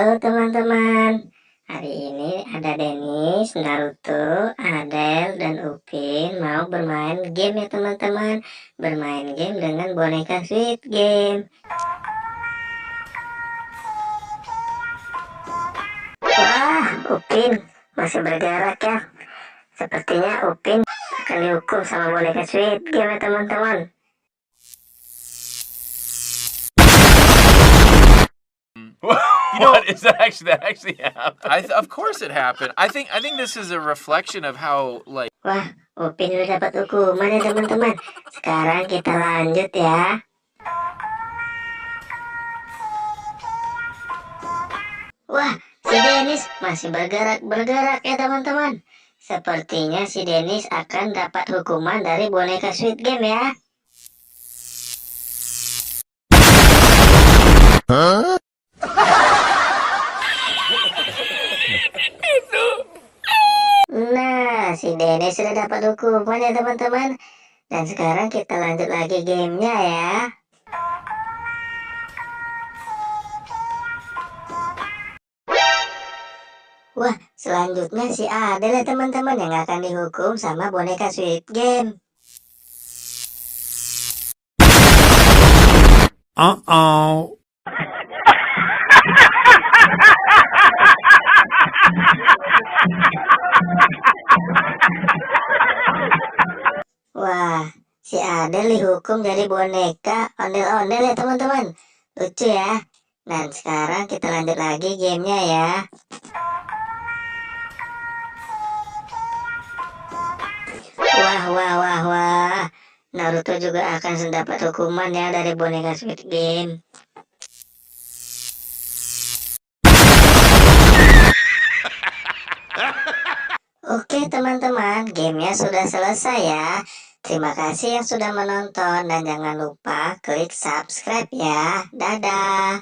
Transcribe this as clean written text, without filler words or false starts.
Halo teman-teman, hari ini ada Denis, Naruto, Adel, dan Upin mau bermain game ya teman-teman. Bermain game dengan boneka Squid Game. Wah, Upin masih bergerak ya. Sepertinya Upin akan dihukum sama boneka Squid Game ya teman-teman. What is that actually happened? Of course it happened. I think this is a reflection of how Wah, Upin udah dapat hukuman ya teman-teman. Sekarang kita lanjut ya. Wah, si Denis masih bergerak ya teman-teman. Sepertinya si Denis akan dapat hukuman dari boneka Squid Game ya. Nah, si Denis sudah dapat hukuman ya teman-teman. Dan sekarang kita lanjut lagi gamenya ya. Wah, selanjutnya si Adel ya teman-teman yang akan dihukum sama boneka Squid Game. Uh-oh. Wah, si Adel dihukum jadi boneka ondel-ondel ya teman-teman. Lucu ya. Dan sekarang kita lanjut lagi gamenya ya. Wah. Naruto juga akan mendapat hukuman ya dari boneka Squid Game. Oke teman-teman, gamenya sudah selesai ya. Terima kasih yang sudah menonton dan jangan lupa klik subscribe ya. Dadah.